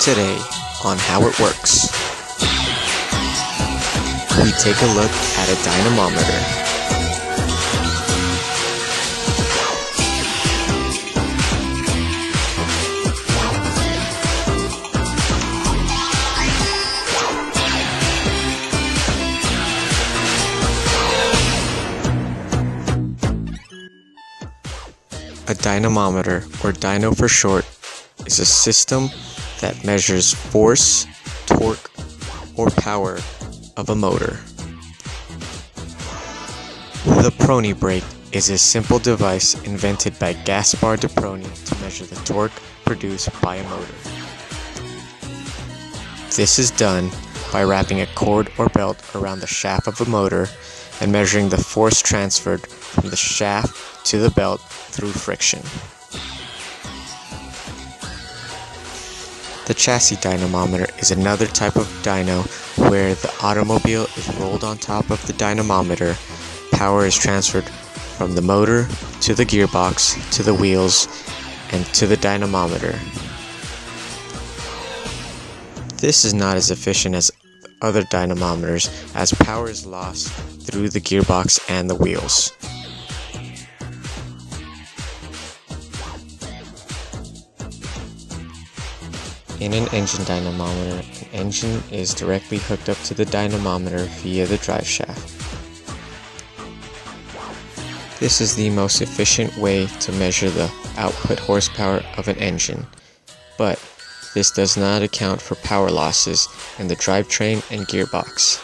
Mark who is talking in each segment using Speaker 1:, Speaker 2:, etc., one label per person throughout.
Speaker 1: Today on How It Works, we take a look at a dynamometer. A dynamometer, or dyno for short, is a system that measures force, torque, or power of a motor. The Prony brake is a simple device invented by Gaspar de Prony to measure the torque produced by a motor. This is done by wrapping a cord or belt around the shaft of a motor and measuring the force transferred from the shaft to the belt through friction. The chassis dynamometer is another type of dyno where the automobile is rolled on top of the dynamometer. Power is transferred from the motor to the gearbox to the wheels and to the dynamometer. This is not as efficient as other dynamometers as power is lost through the gearbox and the wheels. In an engine dynamometer, an engine is directly hooked up to the dynamometer via the drive shaft. This is the most efficient way to measure the output horsepower of an engine, but this does not account for power losses in the drivetrain and gearbox.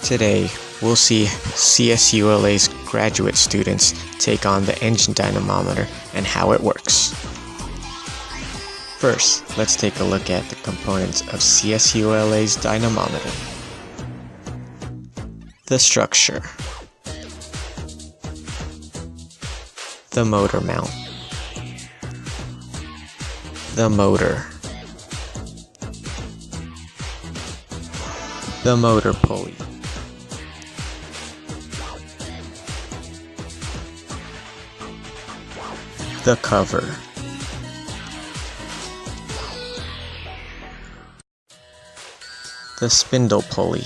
Speaker 1: Today, we'll see CSULA's graduate students take on the engine dynamometer and how it works. First, let's take a look at the components of CSULA's dynamometer. The structure. The motor mount. The motor. The motor pulley. The cover. The spindle pulley.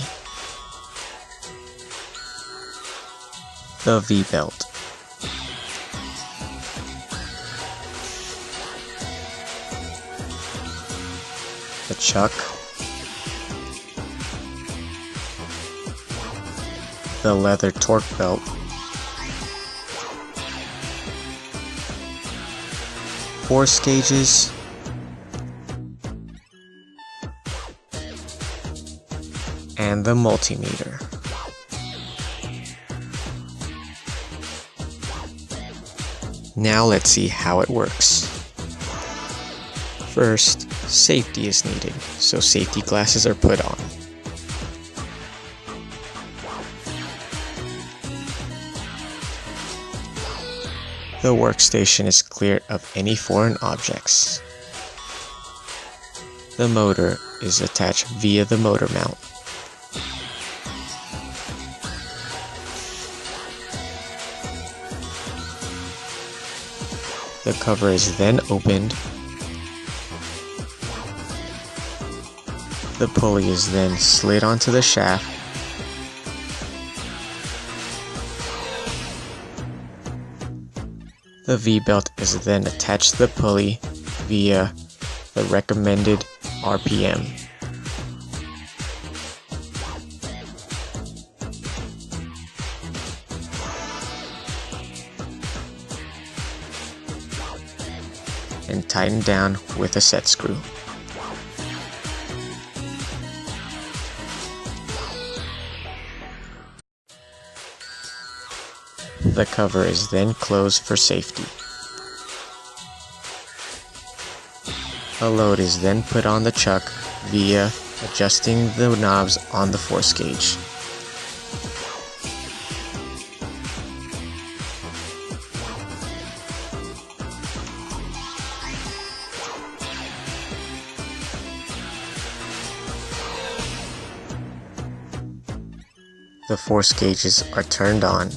Speaker 1: The V-belt. The chuck. The leather torque belt. Force gauges, and the multimeter. Now let's see how it works. First, safety is needed, so safety glasses are put on. The workstation is cleared of any foreign objects. The motor is attached via the motor mount. The cover is then opened. The pulley is then slid onto the shaft. The V-belt is then attached to the pulley via the recommended RPM. And tightened down with a set screw. The cover is then closed for safety. A load is then put on the chuck via adjusting the knobs on the force gauge. The force gauges are turned on.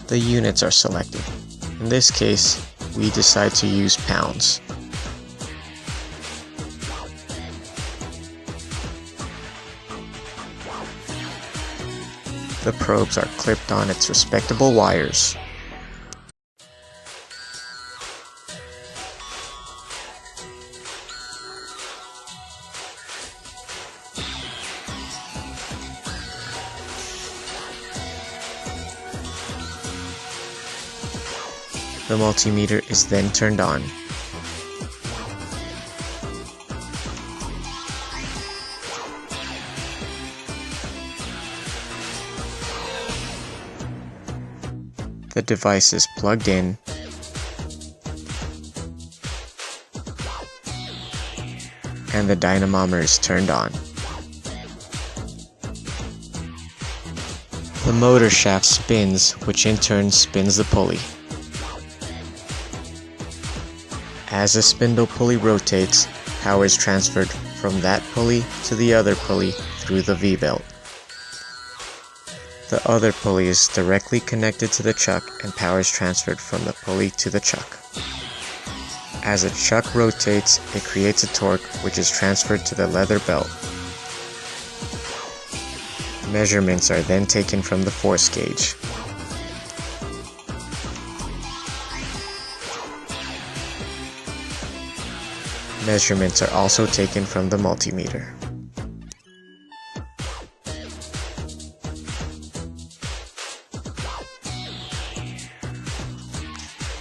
Speaker 1: the units are selected. In this case, we decide to use pounds. The probes are clipped on its respectable wires. The multimeter is then turned on. The device is plugged in, and the dynamometer is turned on. The motor shaft spins, which in turn spins the pulley. As the spindle pulley rotates, power is transferred from that pulley to the other pulley through the V-belt. The other pulley is directly connected to the chuck and power is transferred from the pulley to the chuck. As the chuck rotates, it creates a torque which is transferred to the leather belt. Measurements are then taken from the force gauge. Measurements are also taken from the multimeter.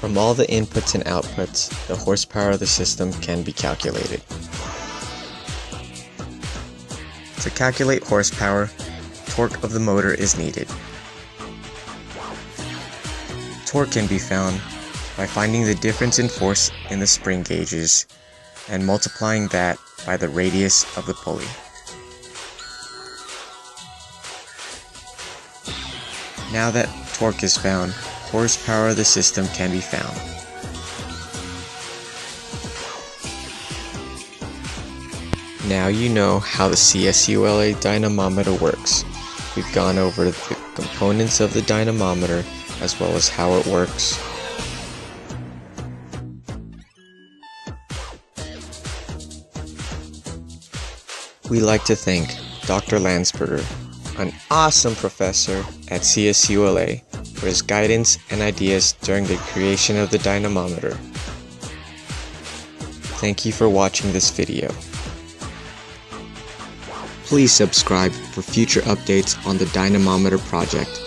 Speaker 1: From all the inputs and outputs, the horsepower of the system can be calculated. To calculate horsepower, torque of the motor is needed. Torque can be found by finding the difference in force in the spring gauges and multiplying that by the radius of the pulley. Now that torque is found, horsepower of the system can be found. Now you know how the CSULA dynamometer works. We've gone over the components of the dynamometer as well as how it works. We like to thank Dr. Landsberger, an awesome professor at CSULA, for his guidance and ideas during the creation of the dynamometer. Thank you for watching this video. Please subscribe for future updates on the dynamometer project.